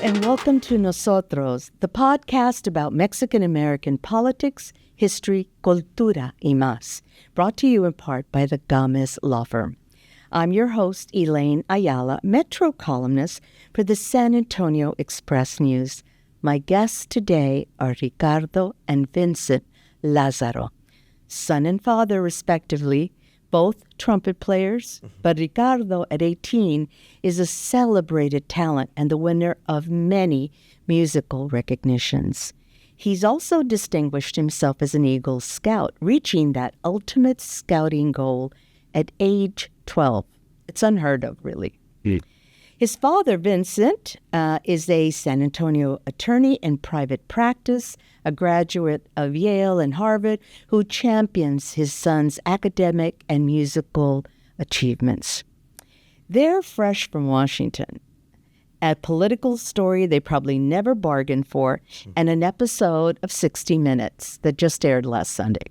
and welcome to Nosotros, the podcast about Mexican-American politics, history, cultura, y más, brought to you in part by the Gomez Law Firm. I'm your host, Elaine Ayala, Metro columnist for the San Antonio Express News. My guests today are Ricardo and Vincent Lazaro, son and father, respectively, both trumpet players, but Ricardo, at 18, is a celebrated talent and the winner of many musical recognitions. He's also distinguished himself as an Eagle Scout, reaching that ultimate scouting goal at age 12. It's unheard of, really. His father, Vincent, is a San Antonio attorney in private practice, a graduate of Yale and Harvard, who champions his son's academic and musical achievements. They're fresh from Washington. A political story they probably never bargained for, and an episode of 60 Minutes that just aired last Sunday.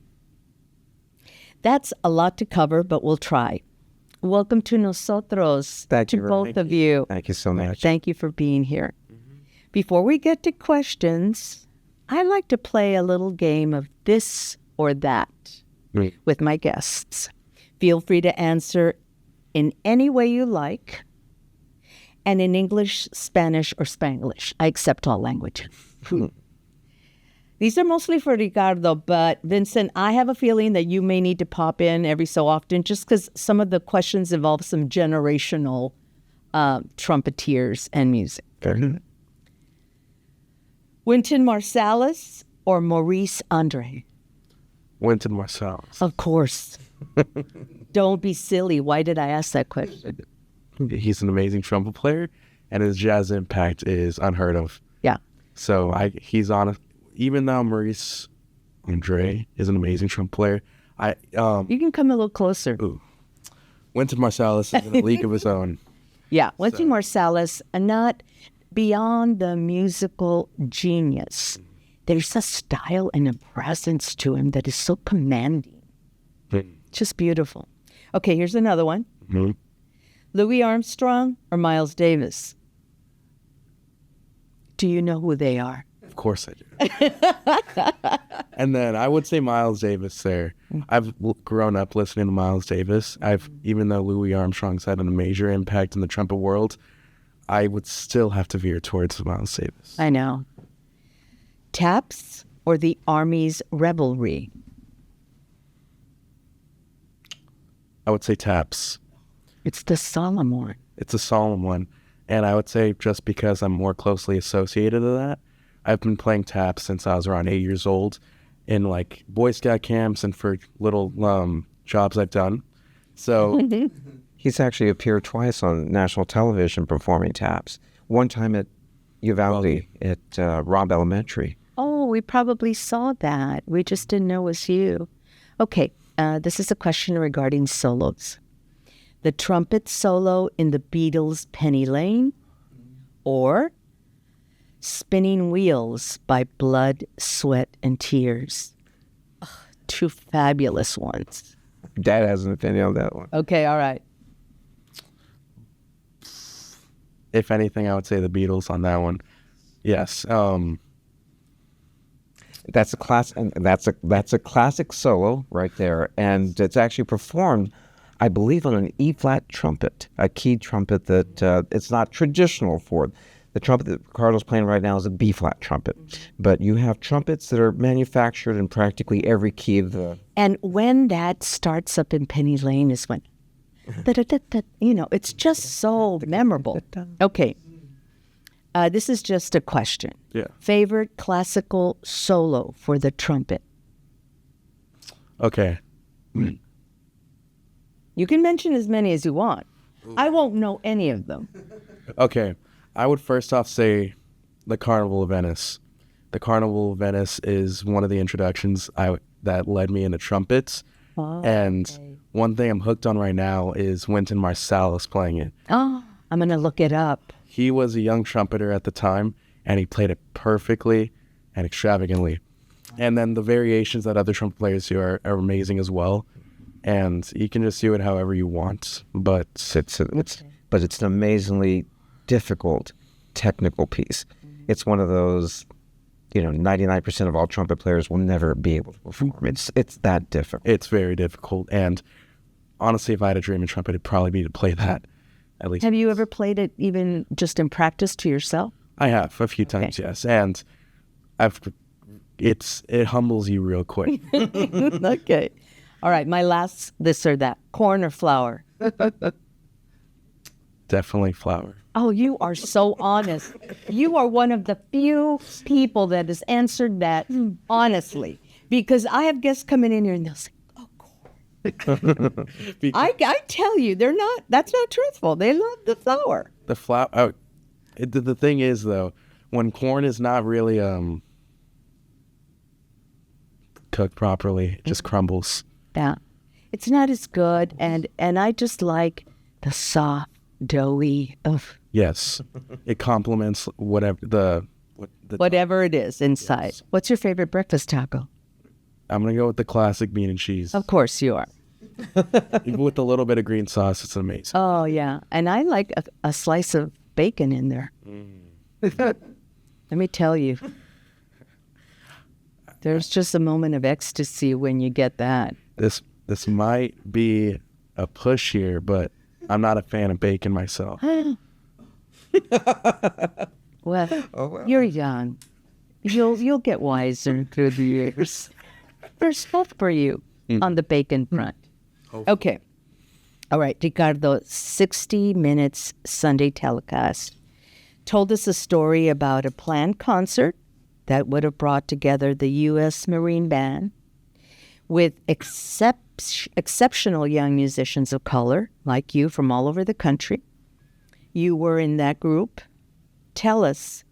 That's a lot to cover, but we'll try. Welcome to Nosotros, to both of you. Thank you so much. Thank you for being here. Before we get to questions, I like to play a little game of this or that with my guests. Feel free to answer in any way you like, and in English, Spanish, or Spanglish. I accept all languages. These are mostly for Ricardo, but Vincent, I have a feeling that you may need to pop in every so often just because some of the questions involve some generational trumpeteers and music. Okay. Wynton Marsalis or Maurice Andre? Wynton Marsalis. Of course. Don't be silly. Why did I ask that question? He's an amazing trumpet player, and his jazz impact is unheard of. Yeah. So he's on. Even though Maurice Andre is an amazing trumpet player, you can come a little closer. Wynton Marsalis is in a league of his own. Yeah, Wynton Marsalis, not beyond the musical genius. There's a style and a presence to him that is so commanding. Just beautiful. Okay, here's another one. Mm-hmm. Louis Armstrong or Miles Davis? Do you know who they are? Of course I do. And then I would say Miles Davis there. I've grown up listening to Miles Davis. Even though Louis Armstrong's had a major impact in the trumpet world, I would still have to veer towards Miles Davis. I know. Taps or the Army's Revelry? I would say taps. It's the solemn one. It's a solemn one. And I would say just because I'm more closely associated to that, I've been playing taps since I was around 8 years old in like Boy Scout camps and for little jobs I've done. So he's actually appeared twice on national television performing taps. One time at Uvalde at Robb Elementary. Oh, we probably saw that. We just didn't know it was you. Okay, this is a question regarding solos. The trumpet solo in the Beatles' Penny Lane or Spinning Wheels by Blood, Sweat, and Tears. Ugh, two fabulous ones. Dad has an opinion on that one. Okay, all right. If anything, I would say the Beatles on that one. Yes. That's a class, and that's a classic solo right there, and it's actually performed, I believe, on an E-flat trumpet, a keyed trumpet that it's not traditional for. The trumpet that Ricardo's playing right now is a B-flat trumpet. But you have trumpets that are manufactured in practically every key of the... And when that starts up in Penny Lane is when... it's just so memorable. Okay. This is just a question. Yeah. Favorite classical solo for the trumpet? Okay. You can mention as many as you want. I won't know any of them. Okay. I would first off say the Carnival of Venice. The Carnival of Venice is one of the introductions that led me into trumpets. Oh, and okay. One thing I'm hooked on right now is Wynton Marsalis playing it. Oh, I'm going to look it up. He was a young trumpeter at the time, and he played it perfectly and extravagantly. And then the variations that other trumpet players do are amazing as well. And you can just do it however you want, but It's an amazingly difficult technical piece. It's one of those, 99% of all trumpet players will never be able to perform. It's that difficult. It's very difficult. And honestly, if I had a dream in trumpet, it'd probably be to play that at least. Have you ever played it even just in practice to yourself? I have a few times, yes. And it humbles you real quick. Okay. All right. My last this or that. Corn or flour? Definitely flour. Oh, you are so honest. You are one of the few people that has answered that honestly. Because I have guests coming in here and they'll say, oh, corn. I tell you, that's not truthful. They love the flour. The flour. The thing is, though, when corn is not really cooked properly, it just crumbles. Yeah. It's not as good. And I just like the soft, doughy. Ugh. Yes. It complements whatever Whatever it is inside. Yes. What's your favorite breakfast taco? I'm going to go with the classic bean and cheese. Of course you are. With a little bit of green sauce, it's amazing. Oh, yeah. And I like a slice of bacon in there. Let me tell you. There's just a moment of ecstasy when you get that. This might be a push here, but I'm not a fan of bacon myself. Well, you're young. You'll get wiser through the years. There's hope for you on the bacon front. Okay. All right, Ricardo, 60 Minutes Sunday telecast told us a story about a planned concert that would have brought together the U.S. Marine Band with exceptional young musicians of color like you from all over the country. You were in that group. Tell us,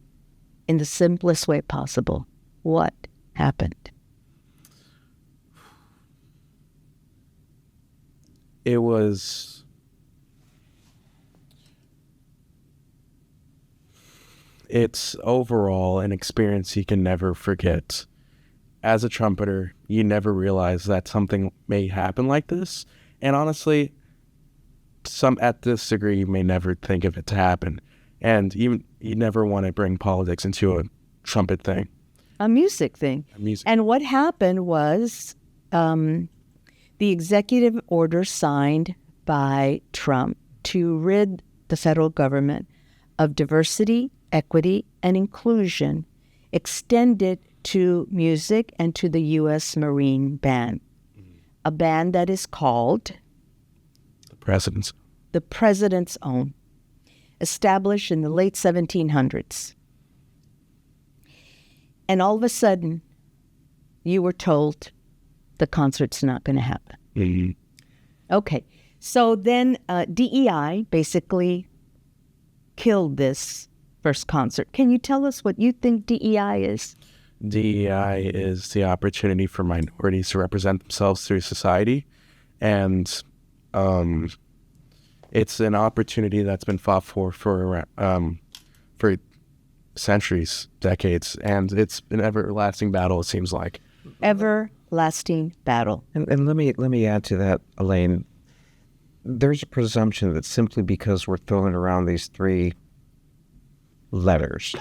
in the simplest way possible, what happened. It's overall an experience you can never forget. As a trumpeter, you never realize that something may happen like this. And honestly, at this degree, you may never think of it to happen. And you never want to bring politics into a trumpet thing. A music thing. And what happened was the executive order signed by Trump to rid the federal government of diversity, equity, and inclusion extended to music and to the U.S. Marine Band, a band that is called The President's Own, established in the late 1700s. And all of a sudden, you were told the concert's not going to happen. Mm-hmm. Okay, so then DEI basically killed this first concert. Can you tell us what you think DEI is? DEI is the opportunity for minorities to represent themselves through society. And it's an opportunity that's been fought for centuries, decades. And it's an everlasting battle, it seems like. Everlasting battle. And let me add to that, Elaine. There's a presumption that simply because we're throwing around these three letters,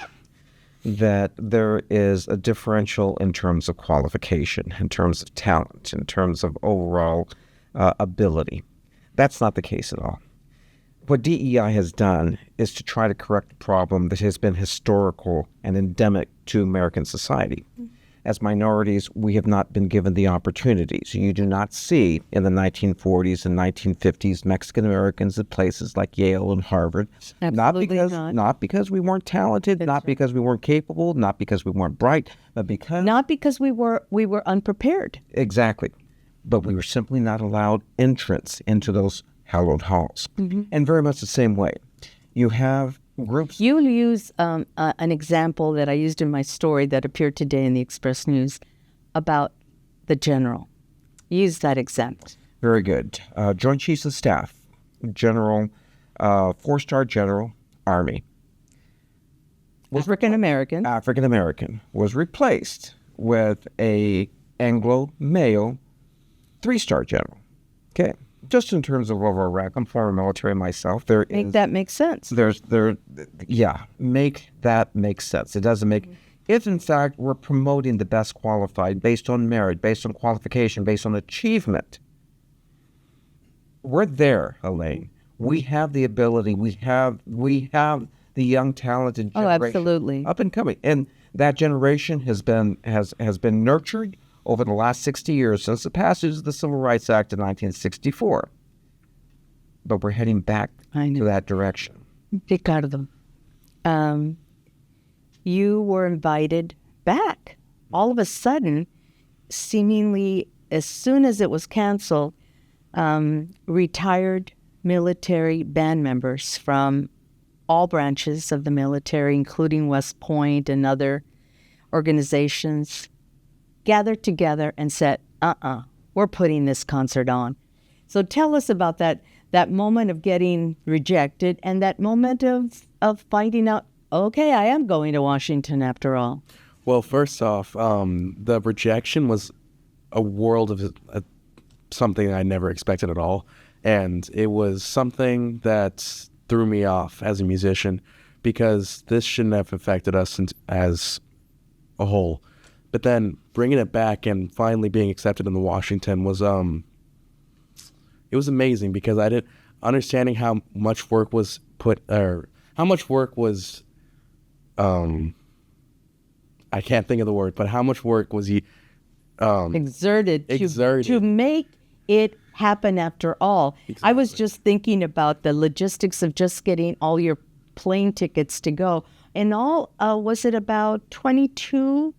that there is a differential in terms of qualification, in terms of talent, in terms of overall ability. That's not the case at all. What DEI has done is to try to correct a problem that has been historical and endemic to American society. As minorities, we have not been given the opportunities. You do not see in the 1940s and 1950s Mexican Americans at places like Yale and Harvard. Absolutely not because we weren't talented, not because we weren't capable, not because we weren't bright, but because not because we were unprepared. Exactly. But we were simply not allowed entrance into those hallowed halls. Mm-hmm. And very much the same way. You have groups. You use an example that I used in my story that appeared today in the Express News about the general. Use that example. Very good. Joint Chiefs of Staff, General, 4-star General, Army. African American was replaced with a Anglo male 3-star general. Okay. just in terms of overall rank, I'm former military myself. There Make is, that make sense. make that make sense. It doesn't make, if in fact we're promoting the best qualified based on merit, based on qualification, based on achievement, we're there, Elaine. We have the ability. We have the young, talented generation absolutely. up and coming, and that generation has been nurtured over the last 60 years since the passage of the Civil Rights Act of 1964. But we're heading back to that direction. Ricardo, you were invited back. All of a sudden, seemingly as soon as it was canceled, retired military band members from all branches of the military, including West Point and other organizations, gathered together and said, we're putting this concert on. So tell us about that moment of getting rejected and that moment of finding out, okay, I am going to Washington after all. Well, first off, the rejection was a world of something I never expected at all. And it was something that threw me off as a musician because this shouldn't have affected us as a whole. But then bringing it back and finally being accepted in the Washington was, it was amazing because I didn't understanding how much work was I can't think of the word, but how much work was exerted to make it happen after all. Exactly. I was just thinking about the logistics of just getting all your plane tickets to go. And all, was it about 22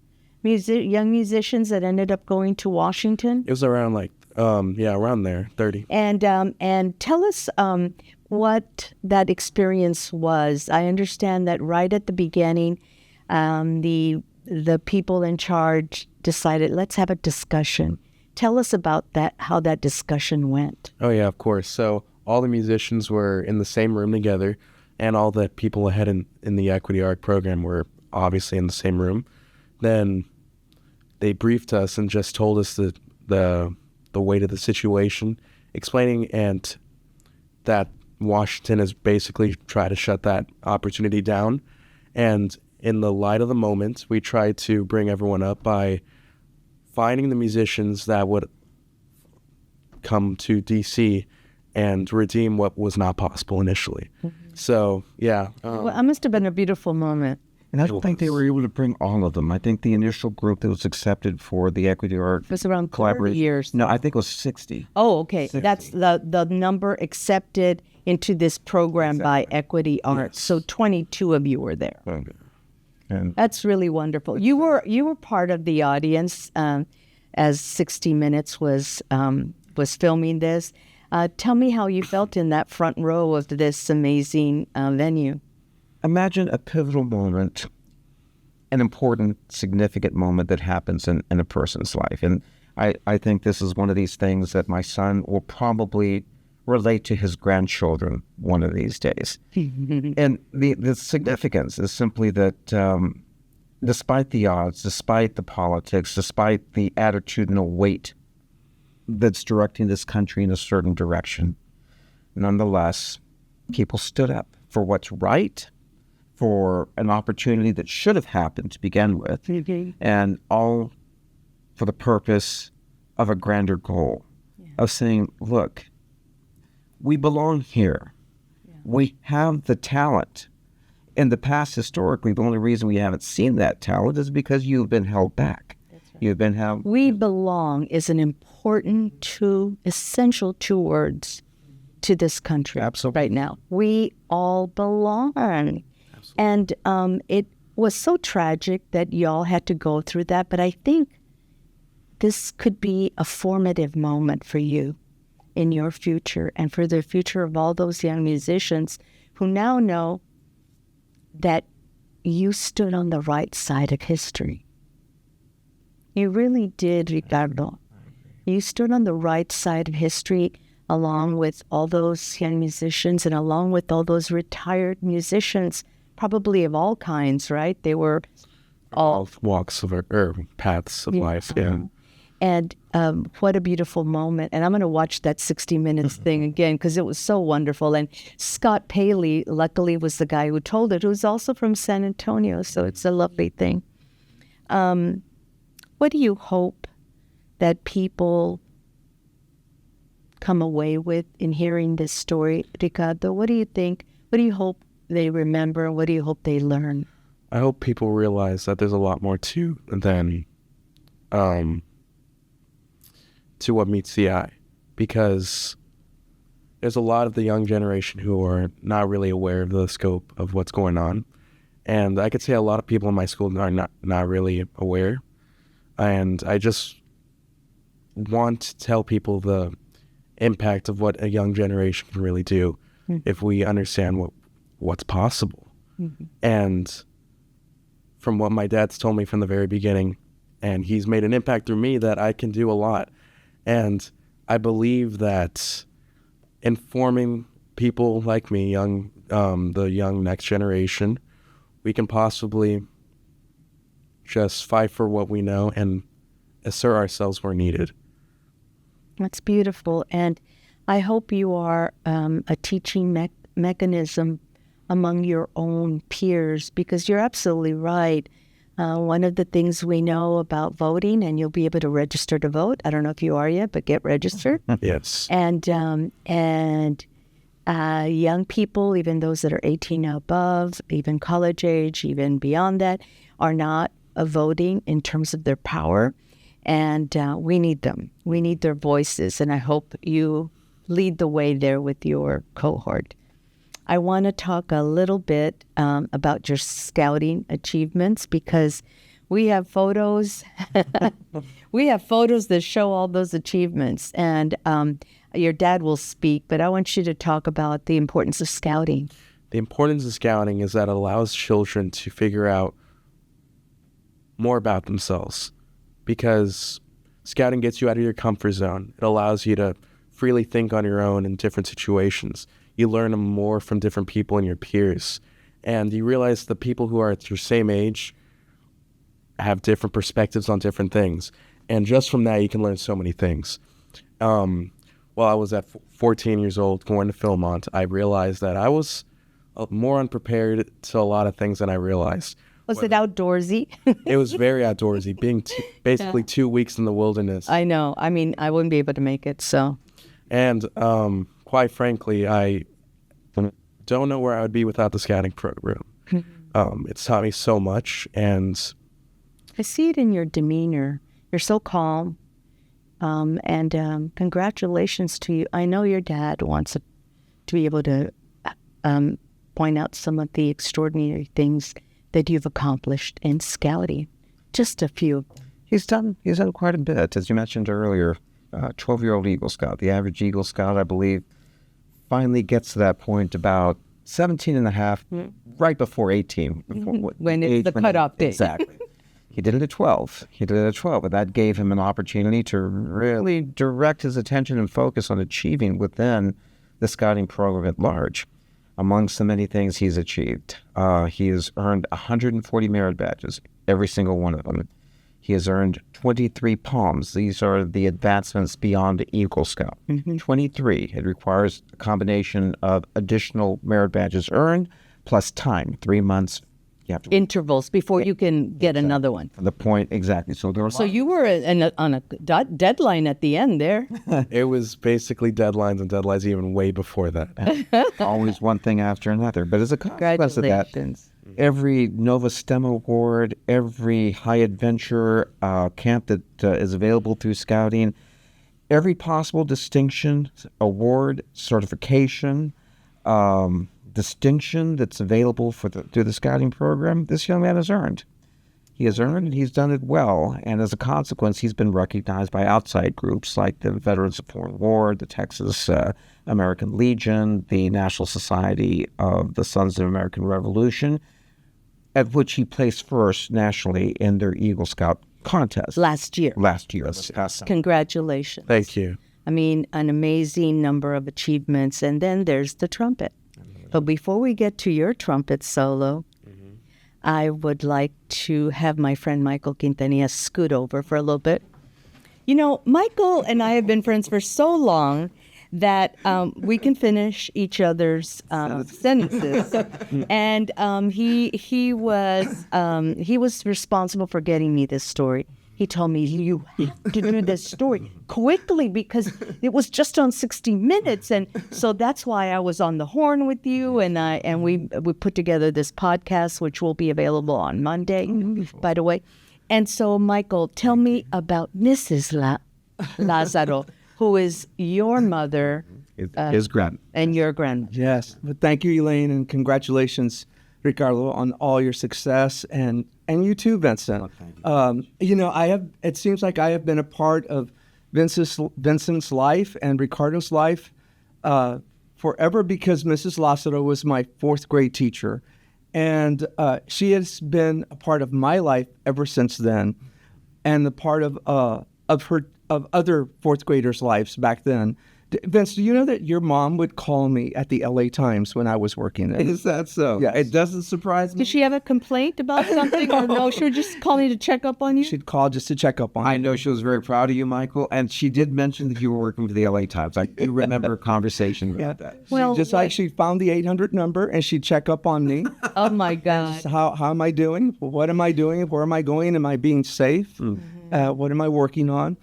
young musicians that ended up going to Washington? It was around around there, 30. And tell us what that experience was. I understand that right at the beginning, the people in charge decided, let's have a discussion. Tell us about that, how that discussion went. Oh, yeah, of course. So all the musicians were in the same room together, and all the people ahead in the Equity Art program were obviously in the same room. Then they briefed us and just told us the weight of the situation, explaining and that Washington has basically tried to shut that opportunity down. And in the light of the moment, we tried to bring everyone up by finding the musicians that would come to D.C. and redeem what was not possible initially. Mm-hmm. So, yeah. Well, it must have been a beautiful moment. And I don't think they were able to bring all of them. I think the initial group that was accepted for the Equity Art was around 30 years. No, I think it was 60. Oh, okay. 60. That's the number accepted into this program by Equity Art. Yes. So 22 of you were there. Okay. And that's really wonderful. You were part of the audience as 60 Minutes was filming this. Tell me how you felt in that front row of this amazing venue. Imagine a pivotal moment, an important, significant moment that happens in a person's life. And I think this is one of these things that my son will probably relate to his grandchildren one of these days. And the significance is simply that despite the odds, despite the politics, despite the attitudinal weight that's directing this country in a certain direction, nonetheless, people stood up for what's right, for an opportunity that should have happened to begin with, and all for the purpose of a grander goal, of saying, look, we belong here. Yeah. We have the talent. In the past, historically, the only reason we haven't seen that talent is because you've been held back. That's right. You've been held. We belong is an important essential two words to this country. Absolutely. Right now. We all belong. Absolutely. And it was so tragic that y'all had to go through that, but I think this could be a formative moment for you in your future and for the future of all those young musicians who now know that you stood on the right side of history. You really did, Ricardo. You stood on the right side of history along with all those young musicians and along with all those retired musicians, probably of all kinds, right? They were all walks of or paths of life, yeah. And what a beautiful moment. And I'm going to watch that 60 Minutes thing again because it was so wonderful. And Scott Paley, luckily, was the guy who told it, who's also from San Antonio. So it's a lovely thing. What do you hope that people come away with in hearing this story, Ricardo? What do you think? What do you hope they remember? What do you hope they learn? I hope people realize that there's a lot more to than to what meets the eye, because there's a lot of the young generation who are not really aware of the scope of what's going on. And I could say a lot of people in my school are not really aware. And I just want to tell people the impact of what a young generation can really do if we understand what's possible. And from what my dad's told me from the very beginning, and he's made an impact through me, that I can do a lot. And I believe that informing people like me, the young next generation, we can possibly just fight for what we know and assert ourselves where needed. That's beautiful. And I hope you are a teaching mechanism among your own peers, because you're absolutely right. One of the things we know about voting, and you'll be able to register to vote. I don't know if you are yet, but get registered. Yes. And young people, even those that are 18 and above, even college age, even beyond that, are not voting in terms of their power. And we need them. We need their voices. And I hope you lead the way there with your cohort. I want to talk a little bit about your scouting achievements, because we have photos. We have photos that show all those achievements. And your dad will speak, but I want you to talk about the importance of scouting. The importance of scouting is that it allows children to figure out more about themselves, because scouting gets you out of your comfort zone. It allows you to freely think on your own in different situations. You learn more from different people and your peers. And you realize the people who are at your same age have different perspectives on different things. And just from that, you can learn so many things. While I was at 14 years old going to Philmont, I realized that I was more unprepared to a lot of things than I realized. Was it outdoorsy? It was very outdoorsy, being basically 2 weeks in the wilderness. I know. I mean, I wouldn't be able to make it, so. And quite frankly, I don't know where I would be without the scouting program. It's taught me so much, and I see it in your demeanor. You're so calm, and congratulations to you. I know your dad wants to be able to point out some of the extraordinary things that you've accomplished in scouting. Just a few. He's done quite a bit, as you mentioned earlier. 12-year-old Eagle Scout. The average Eagle Scout, I believe, finally gets to that point about 17 and a half, right before 18. When it's the cutoff date. Exactly. He did it at 12. But that gave him an opportunity to really direct his attention and focus on achieving within the scouting program at large. Amongst the many things he's achieved, he has earned 140 merit badges, every single one of them. He has earned 23 palms. These are the advancements beyond the Eagle Scout. 23. It requires a combination of additional merit badges earned plus time, 3 months. You have to intervals before you can get another one. The point, exactly. So you were on a deadline at the end there. it was basically deadlines and deadlines even way before that. Always one thing after another. But as a consequence of that, every Nova STEM award, every high adventure camp that is available through scouting, every possible distinction, award, certification, distinction that's available through the scouting program, this young man has earned. He has earned, and he's done it well. And as a consequence, he's been recognized by outside groups like the Veterans of Foreign War, the Texas American Legion, the National Society of the Sons of the American Revolution, at which he placed first nationally in their Eagle Scout contest. Last year. Congratulations. Thank you. I mean, an amazing number of achievements. And then there's the trumpet. But before we get to your trumpet solo, I would like to have my friend Michael Quintanilla scoot over for a little bit. You know, Michael and I have been friends for so long that we can finish each other's sentences. And he was responsible for getting me this story. He told me, you have to do this story quickly because it was just on 60 Minutes. And so that's why I was on the horn with you. And we put together this podcast, which will be available on Monday, by the way. And so, Michael, tell me about Mrs. Lazaro, who is your mother. His grand. And your grandmother. Yes. But thank you, Elaine, and congratulations, Ricardo, on all your success, and you too, Vincent. You know, it seems like I have been a part of Vincent's life and Ricardo's life forever, because Mrs. Lazaro was my fourth grade teacher. And she has been a part of my life ever since then, and the part of other fourth graders' lives back then. Vince, do you know that your mom would call me at the LA Times when I was working there? Is that so? Yes. It doesn't surprise me. Did she have a complaint about something, or no? She would just call me to check up on you? She'd call just to check up on I me. know she was very proud of you, Michael, and she did mention that you were working for the LA Times. I do remember a conversation about that. Well, Just like she found the 800 number and she'd check up on me. oh my God. How am I doing? What am I doing? Where am I going? Am I being safe? What am I working on?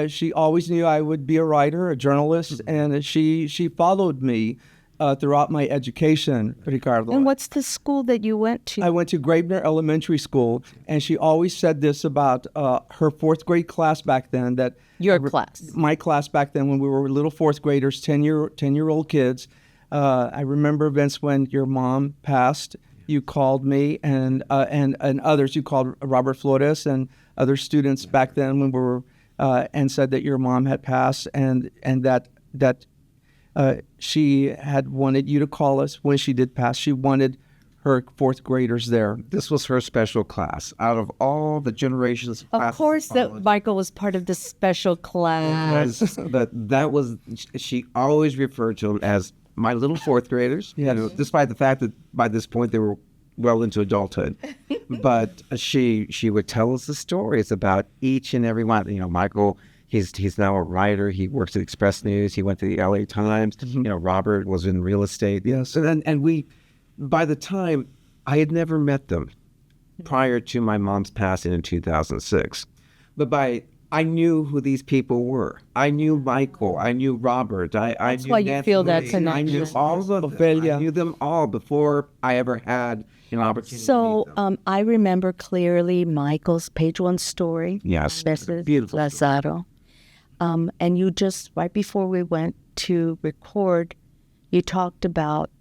She always knew I would be a writer, a journalist, and she followed me throughout my education, Ricardo. And what's the school that you went to? I went to Graebner Elementary School, and she always said this about her fourth grade class back then. That Your class. my class back then, when we were little fourth graders, 10-year-old kids. I remember, Vince, when your mom passed, you called me and others. You called Robert Flores and other students back then when we were. And said that your mom had passed, and that she had wanted you to call us when she did pass. She wanted her fourth graders there. This was her special class. Out of all the generations of Of course, that Michael was part of the special class. but that was, she always referred to them as my little fourth graders. Yes. You know, despite the fact that by this point they were well into adulthood. But she would tell us the stories about each and every one. You know, Michael, he's now a writer. He works at Express News. He went to the LA Times. You know, Robert was in real estate. Yes. And we, by the time, I had never met them prior to my mom's passing in 2006. But I knew who these people were. I knew Michael. I knew Robert. I That's knew why you Nancy feel that Lee. connection. I knew all of them. Ophelia. I knew them all before I ever had an opportunity to So meet them. I remember clearly Michael's page one story. Yes, Mrs. beautiful story. Lazaro. And you just, right before we went to record, you talked about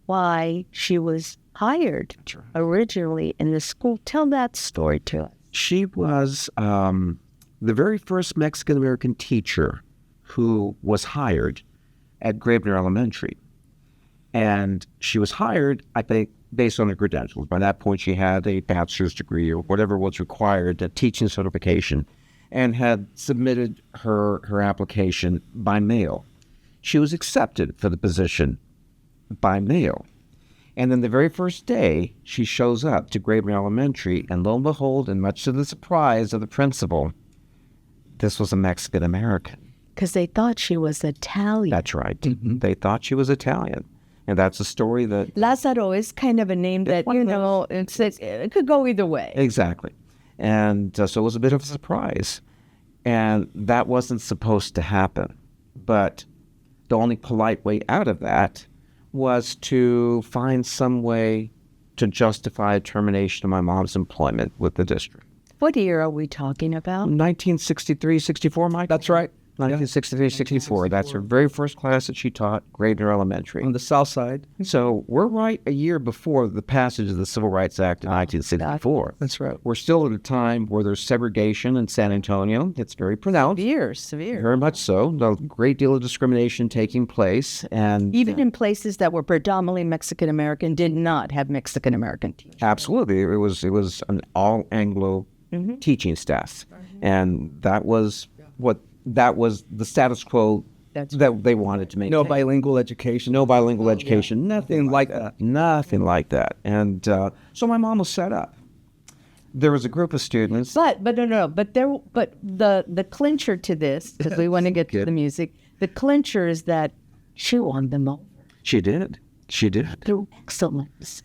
why she was hired originally in the school. Tell that story to us. She was the very first Mexican-American teacher who was hired at Graebner Elementary. And she was hired, I think, based on her credentials. By that point, she had a bachelor's degree or whatever was required, a teaching certification, and had submitted her application by mail. She was accepted for the position by mail. And then the very first day, she shows up to Graebner Elementary, and lo and behold, and much to the surprise of the principal, this was a Mexican-American. Because they thought she was Italian. That's right. They thought she was Italian. And that's a story that... Lazaro is kind of a name that, one you of know, it could go either way. Exactly. And so it was a bit of a surprise. And that wasn't supposed to happen. But the only polite way out of that was to find some way to justify a termination of my mom's employment with the district. What year are we talking about? 1963, 64, Mike? That's right. 1963, 64. That's her very first class that she taught, Graebner Elementary. On the south side. So we're right a year before the passage of the Civil Rights Act in 1964. That's right. We're still at a time where there's segregation in San Antonio. It's very pronounced. Severe. Very much so. A great deal of discrimination taking place. And Even in places that were predominantly Mexican-American did not have Mexican-American teachers. absolutely, it was an all Anglo teaching staff. And that was the status quo That's that they wanted to maintain. No bilingual education. No bilingual education. Nothing Nothing like that. Nothing like that. And so my mom was set up. there was a group of students. But no. But the clincher to this, because we want to get to the music. The clincher is that she won them over. She did. Through excellence.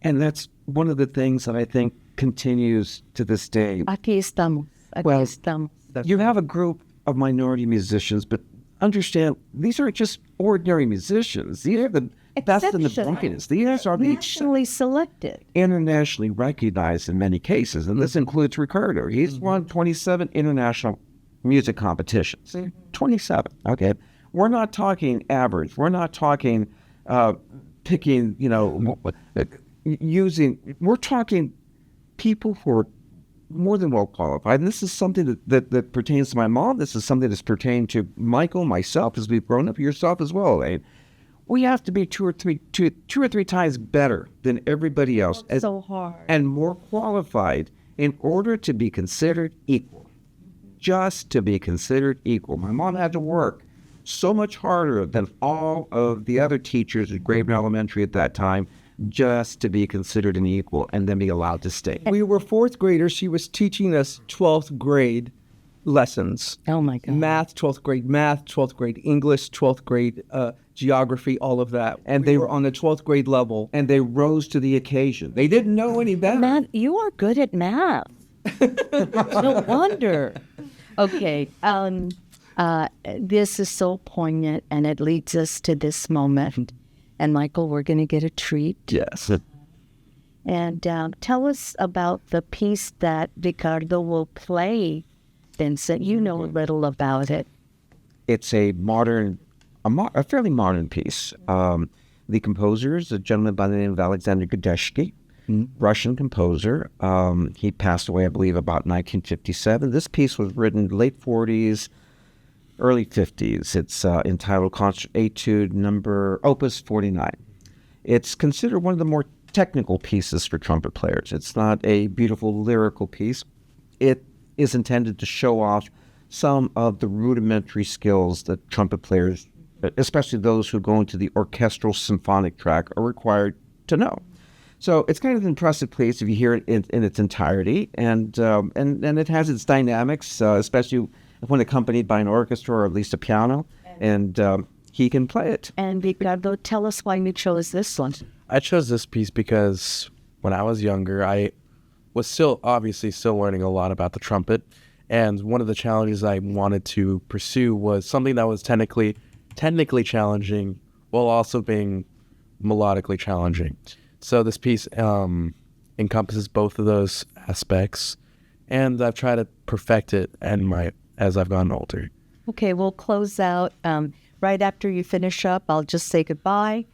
And that's one of the things that I think continues to this day. Aquí estamos. You have a group of minority musicians, but understand these are just ordinary musicians. These are the best and the brightest. These are the nationally selected, internationally recognized in many cases, and this includes Ricardo. He's won 27 international music competitions. 27. Okay, we're not talking average. We're not talking picking. We're talking people who are more than well qualified. And this is something that pertains to my mom. This is something that's pertained to Michael, myself, as we've grown up, yourself as well, Elaine. We have to be two or three times better than everybody else. So hard. And more qualified in order to be considered equal. Just to be considered equal. My mom had to work so much harder than all of the other teachers at Graven Elementary at that time just to be considered an equal and then be allowed to stay. We were fourth graders. She was teaching us 12th grade lessons. Oh, my God. Math, 12th grade English, 12th grade geography, all of that. And they were on the 12th grade level. And they rose to the occasion. They didn't know any better. Matt, you are good at math. No wonder. Okay. This is so poignant, and it leads us to this moment. And Michael, we're going to get a treat. Yes. And tell us about the piece that Ricardo will play, Vincent. You know a little about it. It's a fairly modern piece. The composer is a gentleman by the name of Alexander Godesky, Russian composer. He passed away, I believe, about 1957. This piece was written late 40s, early 50s. It's entitled Concert Etude number Opus 49. It's considered one of the more technical pieces for trumpet players. It's not a beautiful lyrical piece. It is intended to show off some of the rudimentary skills that trumpet players, especially those who go into the orchestral symphonic track, are required to know. So it's kind of an impressive piece if you hear it in its entirety, and it has its dynamics, especially when accompanied by an orchestra or at least a piano, and he can play it. And Ricardo, tell us why you chose this one. I chose this piece because when I was younger, I was obviously still learning a lot about the trumpet, and one of the challenges I wanted to pursue was something that was technically challenging while also being melodically challenging. So this piece encompasses both of those aspects, and I've tried to perfect it as I've gotten older. Okay, we'll close out right after you finish up. I'll just say goodbye.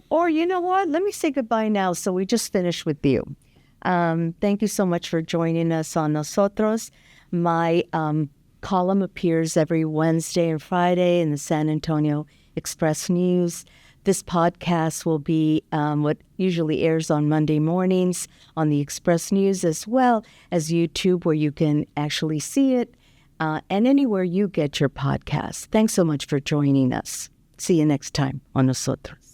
Or you know what? Let me say goodbye now so we just finish with you. Thank you so much for joining us on Nosotros. My column appears every Wednesday and Friday in the San Antonio Express News. This podcast will be what usually airs on Monday mornings on the Express News, as well as YouTube, where you can actually see it, and anywhere you get your podcasts. Thanks so much for joining us. See you next time on Nosotros.